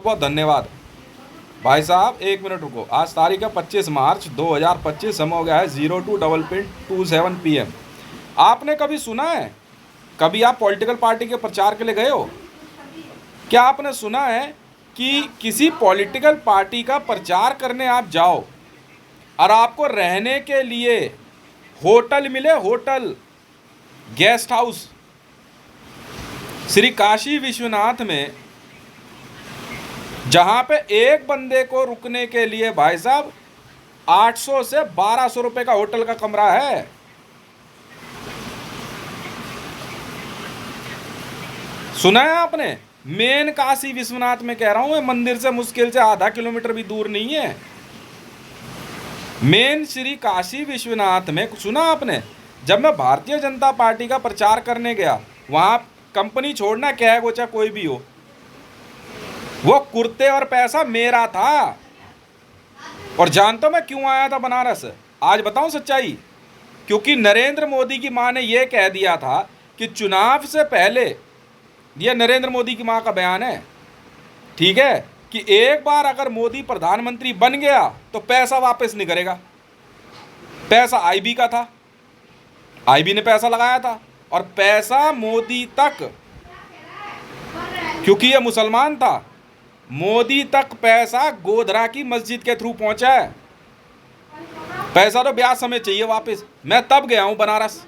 बहुत धन्यवाद। भाई साहब एक मिनट रुको। आज तारीख है 25 मार्च 2025। समय हो गया है 02:27 PM। आपने कभी सुना है, कभी आप पॉलिटिकल पार्टी के प्रचार के लिए गए हो? क्या आपने सुना है कि किसी पॉलिटिकल पार्टी का प्रचार करने आप जाओ और आपको रहने के लिए होटल मिले? Hotel, guest house. Shri Kashi Vishwanath में जहां पे एक बंदे को रुकने के लिए भाई साहब 800 से 1200 रुपए का होटल का कमरा है। सुना है आपने? मेन काशी विश्वनाथ में कह रहा हूं, मंदिर से मुश्किल से आधा किलोमीटर भी दूर नहीं है। मेन श्री काशी विश्वनाथ में सुना आपने? जब मैं भारतीय जनता पार्टी का प्रचार करने गया, वहां कंपनी छोड़ना क्या है, वो चाहे कोई भी हो, वो कुर्ते और पैसा मेरा था। और जानते हो मैं क्यों आया था बनारस? आज बताऊं सच्चाई। क्योंकि नरेंद्र मोदी की मां ने यह कह दिया था कि चुनाव से पहले, यह नरेंद्र मोदी की मां का बयान है, ठीक है, कि एक बार अगर मोदी प्रधानमंत्री बन गया तो पैसा वापस नहीं करेगा। पैसा आईबी का था, आईबी ने पैसा लगाया था, और पैसा मोदी तक, क्योंकि यह मुसलमान था, मोदी तक पैसा गोधरा की मस्जिद के थ्रू पहुंचा है। पैसा तो ब्याज समय चाहिए वापस। मैं तब गया हूं बनारस,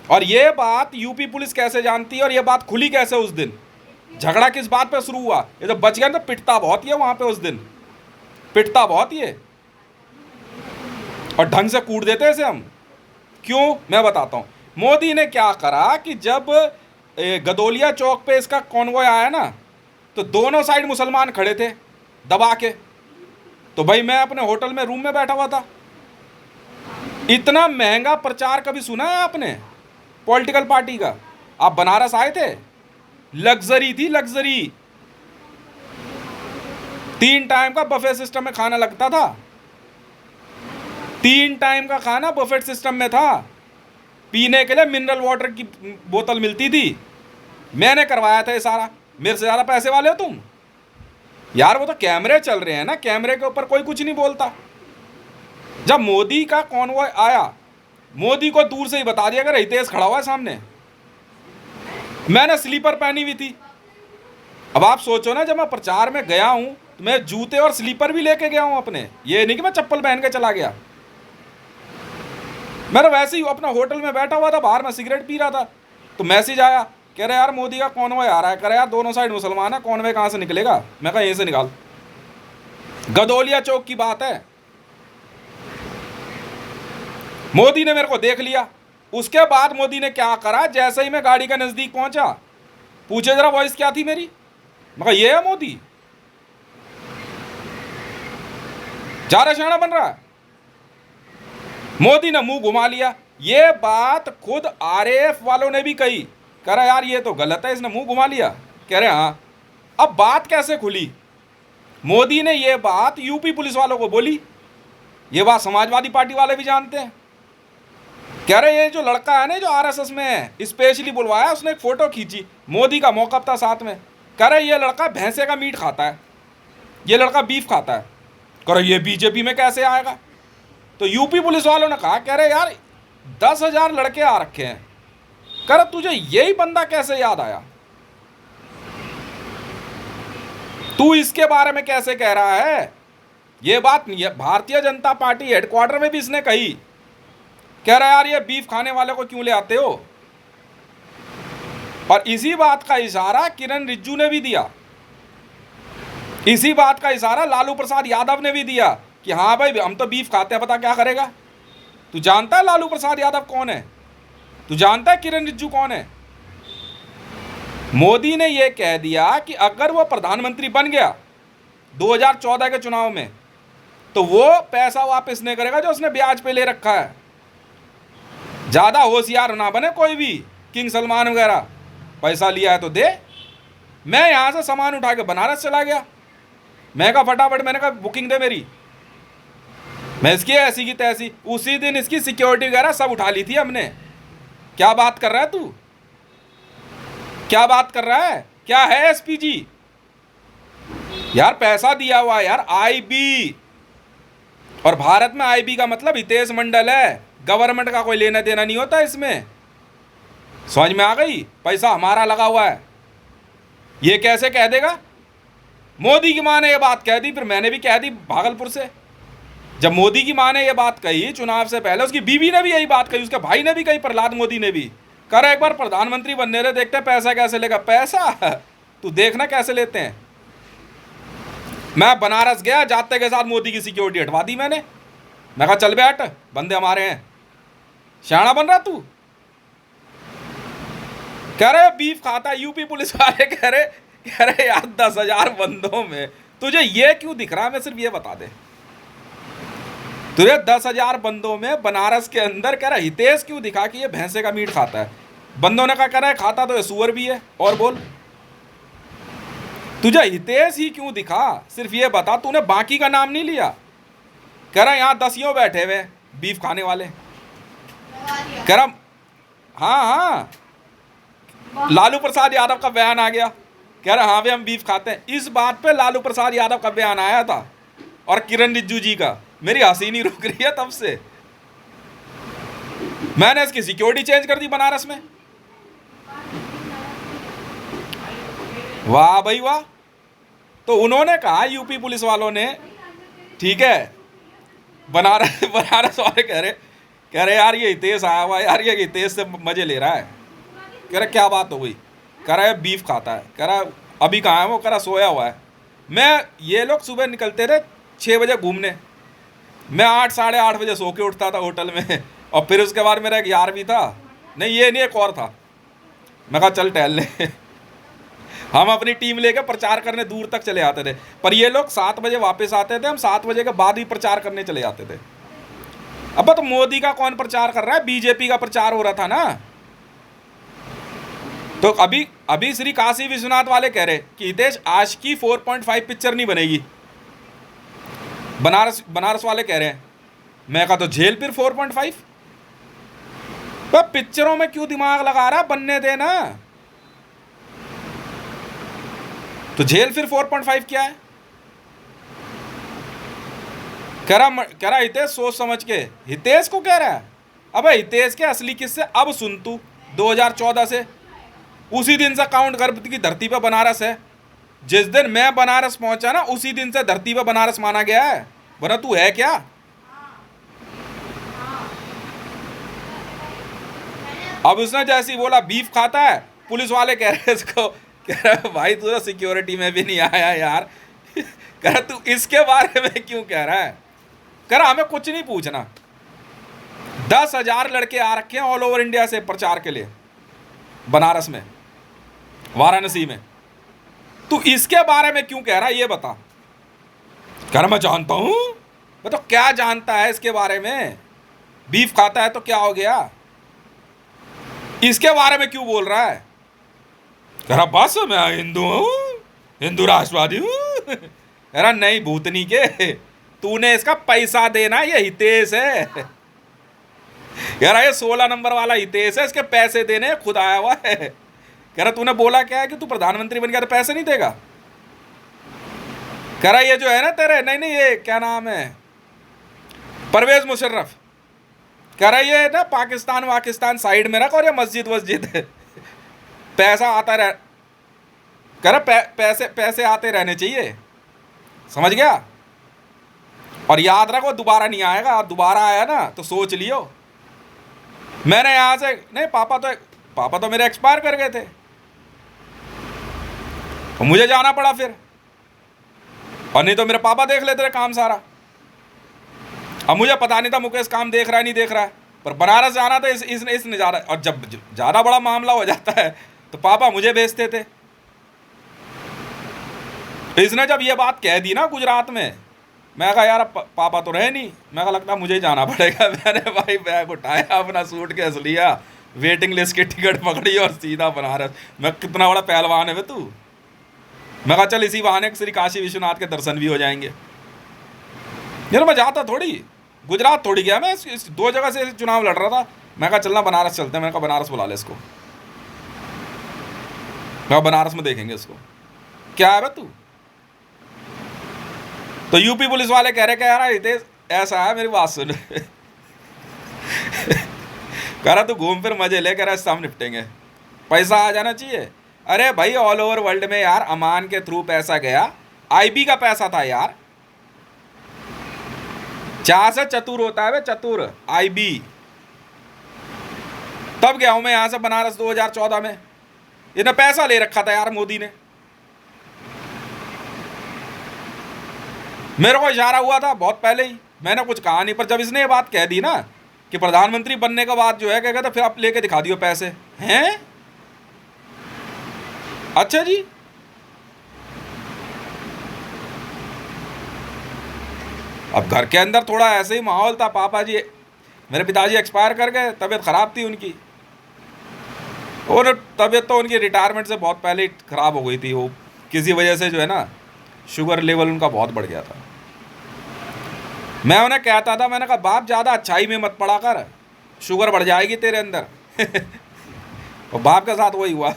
और ये बात यूपी पुलिस कैसे जानती है, और ये बात खुली कैसे उस दिन? झगड़ा किस बात पे शुरू हुआ? ये तो बच गया तो पिटता बहुत ही है वहां पे, उस दिन पिटता बहुत ही है, और ढंग से कूट देते इसे हम। क्यों, मैं बताता हूं। मोदी ने क्या करा कि जब गदोलिया चौक पे इसका कॉन्वॉय आया ना, तो दोनों साइड मुसलमान खड़े थे दबा के। तो भाई मैं अपने होटल में रूम में बैठा हुआ था। इतना महंगा प्रचार कभी सुना है आपने पॉलिटिकल पार्टी का? आप बनारस आए थे, लग्जरी थी, लग्जरी। 3 टाइम का बफे सिस्टम में खाना लगता था। 3 टाइम का खाना बफेट सिस्टम में था। पीने के लिए मिनरल वाटर की बोतल मिलती थी। मैंने करवाया था ये सारा। मेरे से ज़्यादा पैसे वाले हो तुम यार? वो तो कैमरे चल रहे हैं ना, कैमरे के ऊपर कोई कुछ नहीं बोलता। जब मोदी का कॉन्वॉय आया, मोदी को दूर से ही बता दिया कि हितेश खड़ा हुआ है सामने। मैंने स्लीपर पहनी हुई थी। अब आप सोचो ना, जब मैं प्रचार में गया हूं तो मैं जूते और स्लीपर भी लेके गया हूं अपने। ये नहीं कि मैं चप्पल पहन के चला गया। मैं तो वैसे ही अपना होटल में बैठा हुआ था, बाहर मैं सिगरेट पी रहा था, तो मैसेज आया, कह रहे यार मोदी का कॉन्वॉय आ रहा है। कह रहे यार दोनों साइड मुसलमान है, कॉन्वॉय कहाँ से निकलेगा? मैं कहा यहीं से निकाल। गदोलिया चौक की बात है। मोदी ने मेरे को देख लिया। उसके बाद मोदी ने क्या करा, जैसे ही मैं गाड़ी के नजदीक पहुंचा, पूछे जरा वॉइस क्या थी मेरी? मैं कहा ये है मोदी। ज्यादा शाना बन रहा है। मोदी ने मुंह घुमा लिया। ये बात खुद आरएएफ वालों ने भी कही। कह रहा यार ये तो गलत है, इसने मुंह घुमा लिया। कह रहे हाँ। अब बात कैसे खुली? मोदी ने ये बात यूपी पुलिस वालों को बोली। ये बात समाजवादी पार्टी वाले भी जानते हैं। कह रहे ये जो लड़का है ना, जो आरएसएस में है, स्पेशली बुलवाया, उसने एक फोटो खींची, मोदी का मौकफ था साथ में। कह रहे ये लड़का भैंसे का मीट खाता है, ये लड़का बीफ खाता है। कह रहे ये बीजेपी में कैसे आएगा? तो यूपी पुलिस वालों ने कहा, कह रहे यार 10,000 लड़के आ रखे हैं, कह रहे तुझे यही बंदा कैसे याद आया? तू इसके बारे में कैसे कह रहा है? ये बात भारतीय जनता पार्टी हेडक्वार्टर में भी इसने कही। कह रहा यार ये बीफ खाने वाले को क्यों ले आते हो? और इसी बात का इशारा किरण रिज्जू ने भी दिया। इसी बात का इशारा लालू प्रसाद यादव ने भी दिया कि हाँ भाई हम तो बीफ खाते हैं, पता क्या करेगा? तू जानता है लालू प्रसाद यादव कौन है? तू जानता है किरण रिज्जू कौन है? मोदी ने यह कह दिया कि अगर वो प्रधानमंत्री बन गया 2014 के चुनाव में, तो वो पैसा वापस नहीं करेगा जो उसने ब्याज पे ले रखा है। ज्यादा होशियार ना बने कोई भी, किंग सलमान वगैरह। पैसा लिया है तो दे। मैं यहां से सामान उठा के बनारस चला गया। मैं कहा फटाफट, मैंने कहा बुकिंग दे मेरी। मैं इसकी ऐसी की तैसी, उसी दिन इसकी सिक्योरिटी वगैरह सब उठा ली थी हमने। क्या बात कर रहा है तू? क्या बात कर रहा है? क्या है एसपीजी? यार पैसा दिया हुआ है यार, आईबी। और भारत में आईबी का मतलब हितेश मंडल है, गवर्नमेंट का कोई लेना देना नहीं होता इसमें। समझ में आ गई? पैसा हमारा लगा हुआ है। ये कैसे कह देगा? मोदी की माँ ने ये बात कह दी, फिर मैंने भी कह दी भागलपुर से। जब मोदी की माँ ने ये बात कही चुनाव से पहले, उसकी बीवी ने भी यही बात कही, उसके भाई ने भी कही, प्रहलाद मोदी ने भी कर एक बार प्रधानमंत्री बनने रहे, देखते हैं पैसा कैसे लेगा। पैसा तू देखना कैसे लेते हैं। मैं बनारस गया, जाते के साथ मोदी की सिक्योरिटी हटवा दी मैंने। मैं कहा चल बैठ, बंदे हमारे हैं। शाना बन रहा तू? कह रहे बीफ खाता है। यूपी पुलिस वाले कह रहे यार 10,000 बंदों में तुझे ये क्यों दिख रहा है? मैं सिर्फ ये बता दे, तुझे 10,000 बंदों में बनारस के अंदर कह रहा हितेश क्यों दिखा कि ये भैंसे का मीट खाता है? बंदों ने कहा कह रहा है खाता तो ये सुअर भी है। और बोल, तुझे हितेश ही क्यों दिखा? सिर्फ ये बता, तूने बाकी का नाम नहीं लिया। कह रहा यहाँ 10 बैठे हुए बीफ खाने वाले। कह रहा हाँ हाँ, लालू प्रसाद यादव का बयान आ गया, कह रहा हाँ भाई हम बीफ खाते हैं। इस बात पे लालू प्रसाद यादव का बयान आया था और किरण रिजिजू जी का। मेरी हंसी नहीं रुक रही है तब से। मैंने इसकी सिक्योरिटी चेंज कर दी बनारस में। वाह भाई वाह। तो उन्होंने कहा यूपी पुलिस वालों ने, ठीक है, बनारस वाले कह रहे यार ये हितेश आया हुआ, यार ये हितेश से मजे ले रहा है। कह रहा क्या बात हो गई? कह रहा है बीफ खाता है। कह रहा अभी कहाँ है वो? कह रहा सोया हुआ है। ये लोग सुबह निकलते थे 6 बजे घूमने, मैं 8 साढ़े 8 बजे सो के उठता था होटल में। और फिर उसके बाद मेरा एक यार भी था, नहीं ये नहीं एक और था। मैं कहा चल टहल ले। हम अपनी टीम लेकर प्रचार करने दूर तक चले आते थे, पर ये लोग 7 बजे वापस आते थे, हम 7 बजे के बाद भी प्रचार करने चले जाते थे। अब तो मोदी का कौन प्रचार कर रहा है? बीजेपी का प्रचार हो रहा था ना। तो अभी श्री काशी विश्वनाथ वाले कह रहे कि हितेश आशिकी 4.5 पिक्चर नहीं बनेगी। बनारस वाले कह रहे हैं। मैं कहा तो झेल फिर 4.5। तो पिक्चरों में क्यों दिमाग लगा रहा? बनने देना तो झेल फिर 4.5 क्या है? कह रहा हितेश सोच समझ के। हितेश को कह रहा है। अबे हितेश के असली किस्से अब सुन तू। 2014 से उसी दिन से काउंट कर की धरती पे बनारस है। जिस दिन मैं बनारस पहुंचा ना, उसी दिन से धरती पे बनारस माना गया है। वरना तू है क्या? अब उसने जैसे ही बोला बीफ खाता है, पुलिस वाले कह रहे इसको, कह रहा भाई तू तो सिक्योरिटी में भी नहीं आया यार। कह रहा तू इसके बारे में क्यों कह रहा है? कह रहा हमें कुछ नहीं पूछना। 10,000 लड़के आ रखे हैं ऑल ओवर इंडिया से प्रचार के लिए बनारस में, वाराणसी में। तू इसके बारे में क्यों कह रहा है ये बता। कह रहा मैं जानता हूं। मैं तो क्या जानता है इसके बारे में? बीफ खाता है तो क्या हो गया? इसके बारे में क्यों बोल रहा है? कह रहा बस मैं हिंदू हूं, हिंदू राष्ट्रवादी हूं। कह रहा नहीं भूतनी के, तूने इसका पैसा देना, ये हितेश है। कह रहा ये 16 नंबर वाला हितेश है, इसके पैसे देने खुद आया हुआ है। कह रहा तूने बोला क्या है कि तू प्रधानमंत्री बन गया तो पैसे नहीं देगा? कह रहा ये जो है ना तेरे, नहीं ये क्या नाम है, परवेज मुशर्रफ। कह रहा ये ना पाकिस्तान साइड में रख और ये मस्जिद पैसा आता रह। कह रहा पैसे आते रहने चाहिए, समझ गया? और याद रखो दोबारा नहीं आएगा। दोबारा आया ना तो सोच लियो। मैंने यहां से नहीं, पापा तो मेरे एक्सपायर कर गए थे, तो मुझे जाना पड़ा फिर। और नहीं तो मेरे पापा देख लेते थे काम सारा। अब मुझे पता नहीं था मुकेश काम देख रहा है नहीं देख रहा है, पर बनारस जाना था इसने जा रहा है। और जब ज़्यादा बड़ा मामला हो जाता है तो पापा मुझे भेजते थे। इसने जब ये बात कह दी ना गुजरात में, मैं कहा यार पापा तो रहे नहीं, मैं कहा लगता मुझे ही जाना पड़ेगा। मैंने भाई बैग उठाया, अपना सूटकेस लिया, वेटिंग लिस्ट की टिकट पकड़ी और सीधा बनारस। मैं कितना बड़ा पहलवान है तू। मैं कहा चल इसी बहाने श्री काशी विश्वनाथ के दर्शन भी हो जाएंगे। यार मैं जाता थोड़ी, गुजरात थोड़ी गया मैं, इस 2 जगह से चुनाव लड़ रहा था। मैं कहा चलना बनारस चलते हैं। मैंने कहा बनारस बुला ले इसको, मैं बनारस में देखेंगे इसको क्या है तू। तो यूपी पुलिस वाले कह रहे कि यार रितेश ऐसा है, मेरी बात सुन कह रहा तू घूम फिर मजे ले, कह रहा इससे हम निपटेंगे, पैसा आ जाना चाहिए। अरे भाई ऑल ओवर वर्ल्ड में यार अमान के थ्रू पैसा गया, आईबी का पैसा था यार। चा से चतुर होता है वे, चतुर, आईबी। तब गया हूं मैं यहां से बनारस 2014 में, इन्हें पैसा ले रखा था यार मोदी ने। मेरे को इशारा हुआ था बहुत पहले ही, मैंने कुछ कहा नहीं, पर जब इसने ये बात कह दी ना कि प्रधानमंत्री बनने के बाद जो है क्या कहते फिर आप लेके दिखा दियो पैसे हैं। अच्छा जी, अब घर के अंदर थोड़ा ऐसे ही माहौल था। पापा जी, मेरे पिताजी एक्सपायर कर गए, तबीयत खराब थी उनकी, और तबीयत तो उनकी रिटायरमेंट से बहुत पहले ही खराब हो गई थी। वो किसी वजह से जो है ना शुगर लेवल उनका बहुत बढ़ गया था। मैं उन्हें कहता था, मैंने कहा बाप ज़्यादा अच्छाई में मत पड़ा कर, शुगर बढ़ जाएगी तेरे अंदर और बाप के साथ वही हुआ।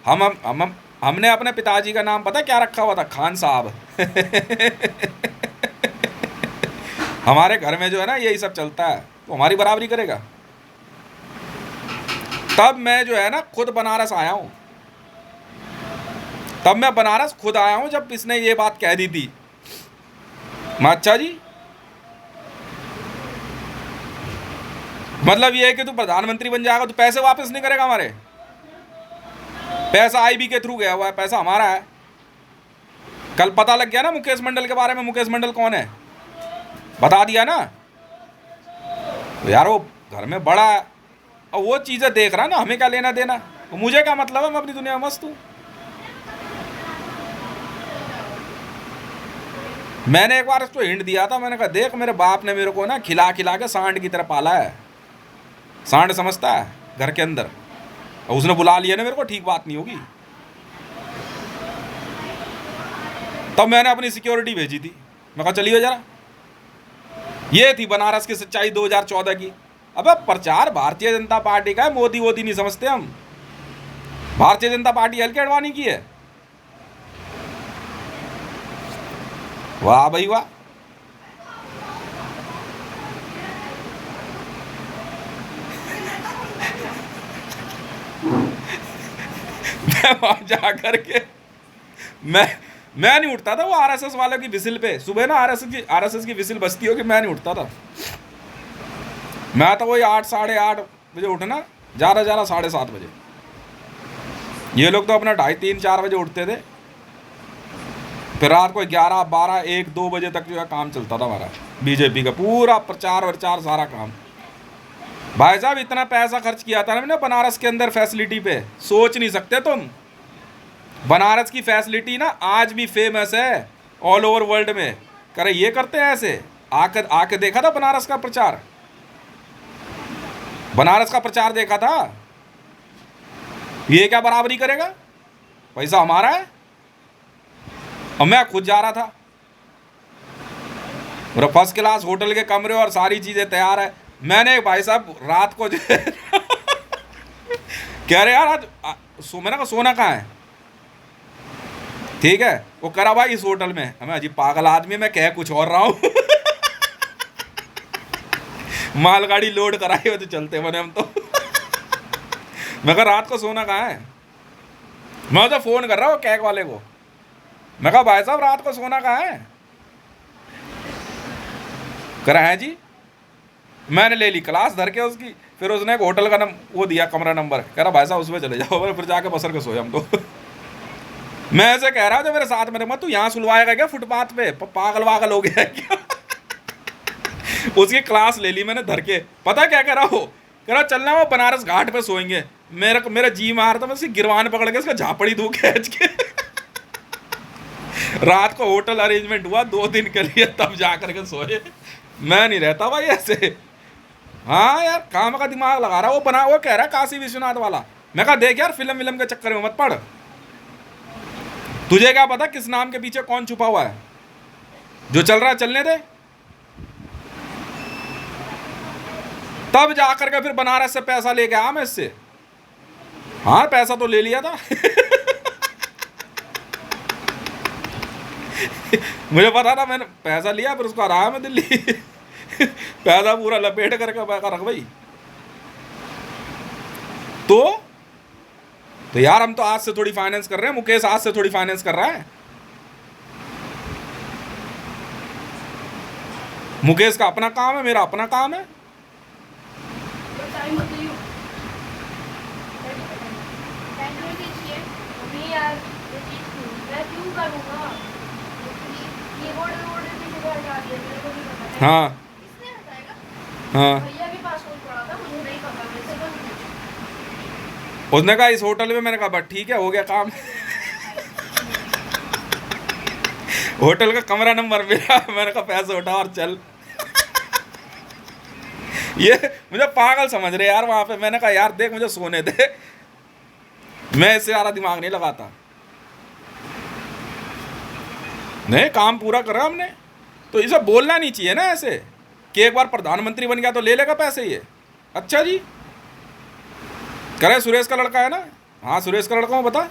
हमने अपने पिताजी का नाम पता क्या रखा हुआ था? खान साहब हमारे घर में जो है ना यही सब चलता है, तो हमारी बराबरी करेगा। तब मैं जो है ना खुद बनारस आया हूं, तब मैं बनारस खुद आया हूं जब इसने ये बात कह दी थी। अच्छा जी, मतलब ये है कि तू प्रधानमंत्री बन जाएगा तो पैसे वापस नहीं करेगा हमारे? पैसा आईबी के थ्रू गया हुआ है, पैसा हमारा है। कल पता लग गया ना मुकेश मंडल के बारे में, मुकेश मंडल कौन है बता दिया ना। तो यार वो घर में बड़ा है और वो चीजें देख रहा ना, हमें क्या लेना देना, तो मुझे क्या मतलब है, मैं अपनी दुनिया में मस्त हूं। मैंने एक बार उसको हिंट दिया था, मैंने कहा देख मेरे बाप ने मेरे को ना खिला खिला के सांड की तरह पाला है, सांड समझता है घर के अंदर, और उसने बुला लिया ना मेरे को, ठीक बात नहीं होगी। तब मैंने अपनी सिक्योरिटी भेजी थी, मैं कहा चलिए जरा। ये थी बनारस की सच्चाई 2014 की। अबे प्रचार भारतीय जनता पार्टी का है, मोदी वोदी नहीं समझते हम। भारतीय जनता पार्टी एल के अडवाणी की है। वाह भाई वाह। मैं वहां जाकर के मैं नहीं उठता था वो आरएसएस वालों की विसिल पे। सुबह ना आरएसएस की विसिल बजती होगी, मैं नहीं उठता था। मैं तो वही 8 साढ़े 8 बजे उठना, ज़्यादा 7:30 बजे। ये लोग तो अपना 2:30 3 4 बजे उठते थे, फिर रात को 11 12 1 2 बजे तक जो है काम चलता था हमारा, बीजेपी का पूरा प्रचार वरचार सारा काम। भाई साहब इतना पैसा खर्च किया था ना मैंने बनारस के अंदर फैसिलिटी पे, सोच नहीं सकते तुम। बनारस की फैसिलिटी ना आज भी फेमस है ऑल ओवर वर्ल्ड में। करे ये करते हैं ऐसे, आके देखा था बनारस का प्रचार, बनारस का प्रचार देखा था। ये क्या बराबरी करेगा, पैसा हमारा है। और मैं खुद जा रहा था, मेरा फर्स्ट क्लास होटल के कमरे और सारी चीजें तैयार है। मैंने भाई साहब रात को कह रहे यार आज मैंने कहा सोना कहाँ है, ठीक है वो करा भाई इस होटल में। हमें अजीब पागल आदमी, मैं कह कुछ और रहा हूँ मालगाड़ी लोड कराई हो तो चलते बने हम तो मैं कहा रात को सोना कहाँ है। मैं तो फोन कर रहा हूँ कैक वाले को, मैं कहा भाई साहब रात को सोना कहाँ है। करा है जी। मैंने ले ली क्लास धर के उसकी, फिर उसने एक होटल का वो दिया कमरा नंबर, कह रहा भाई साहब उसमें चले जाओ, फिर जाके बसर के सोए हम तो मैं ऐसे कह रहा हूँ जो मेरे साथ में मत तू यहाँ सुलवाएगा क्या फुटपाथ पे, पागल वागल हो गया क्या उसकी क्लास ले ली मैंने धर के। पता क्या कह रहा हो, कह रहा चलना वो बनारस घाट पे सोएंगे। मेरा जी मार था, मैं उसकी गिरवान पकड़ के उसका झापड़ी दूं खींच के रात को होटल अरेंजमेंट हुआ 2 दिन के लिए, तब जा करके सोए। मैं नहीं रहता भाई ऐसे। हाँ यार काम का दिमाग लगा रहा, वो कह रहा काशी विश्वनाथ वाला। मैं कहा देख यार फिल्म विल्म के चक्कर में मत पड़, तुझे क्या पता किस नाम के पीछे कौन छुपा हुआ है। जो चल रहा है चलने दे। तब जाकर के फिर बनारस से पैसा लेके आया मैं इससे। हाँ पैसा तो ले लिया था मुझे पता था, मैंने पैसा लिया फिर उसको हराया मैं दिल्ली। पैसा पूरा लपेट करके पैसा रख भाई। तो यार हम तो आज से थोड़ी फाइनेंस कर रहे हैं, मुकेश आज से थोड़ी फाइनेंस कर रहा है। मुकेश का अपना काम है, मेरा अपना काम है। हाँ हाँ, उसने कहा इस होटल में, मैंने कहा बस ठीक है, हो गया काम। होटल का कमरा नंबर मिला, मैंने कहा पैसे उठा और चल। ये मुझे पागल समझ रहे यार वहां पे। मैंने कहा यार देख मुझे सोने दे, मैं इससे ज्यादा दिमाग नहीं लगाता। नहीं, काम पूरा करा हमने। तो इसे बोलना नहीं चाहिए ना ऐसे कि एक बार प्रधानमंत्री बन गया तो ले लेगा पैसे ये। अच्छा जी, करे सुरेश का लड़का है ना? हाँ सुरेश का लड़का हूँ, बता।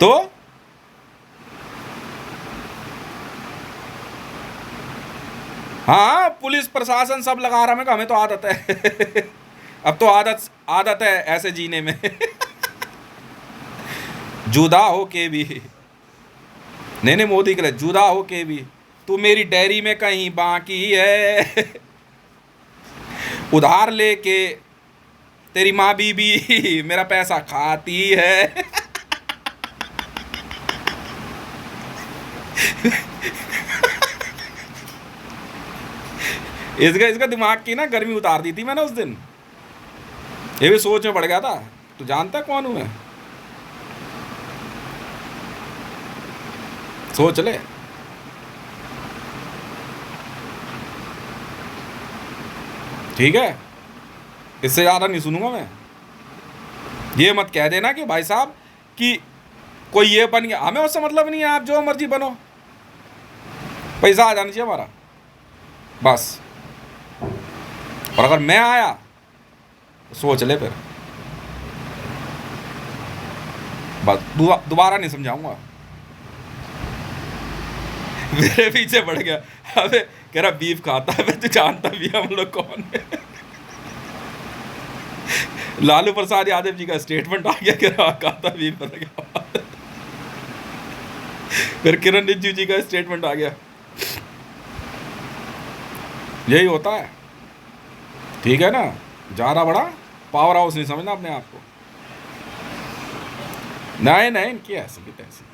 तो हाँ, पुलिस प्रशासन सब लगा रहा है, हमें तो आदत है। अब तो आदत है ऐसे जीने में। जुदा हो के भी, नहीं मोदी के लिए, जुदा हो के भी तू मेरी डायरी में कहीं बाकी है। उधार लेके तेरी माँ बीबी मेरा पैसा खाती है। इसका दिमाग की ना गर्मी उतार दी थी मैंने उस दिन। ये भी सोच में पड़ गया था। तू जानता है कौन हूं मैं? सोच ले। ठीक है, इससे ज़्यादा नहीं सुनूंगा मैं। ये मत कह देना कि भाई साहब कि कोई ये बन गया, हमें उससे मतलब नहीं है, आप जो मर्जी बनो, पैसा आ जाना चाहिए हमारा बस। और अगर मैं आया तो सोच ले फिर, बस दोबारा नहीं समझाऊंगा। मेरे पीछे पड़ गया, अबे कह रहा बीफ खाता है, तू जानता भी हम लोग कौन है। लालू प्रसाद यादव जी का स्टेटमेंट आ गया, कह रहा खाता बीफ बन गया। फिर किरण रिजिजू जी का स्टेटमेंट आ गया। यही होता है, ठीक है ना? ज़्यादा बड़ा पावर हाउस नहीं समझना अपने आप को। नहीं इनकी ऐसी की तैसी।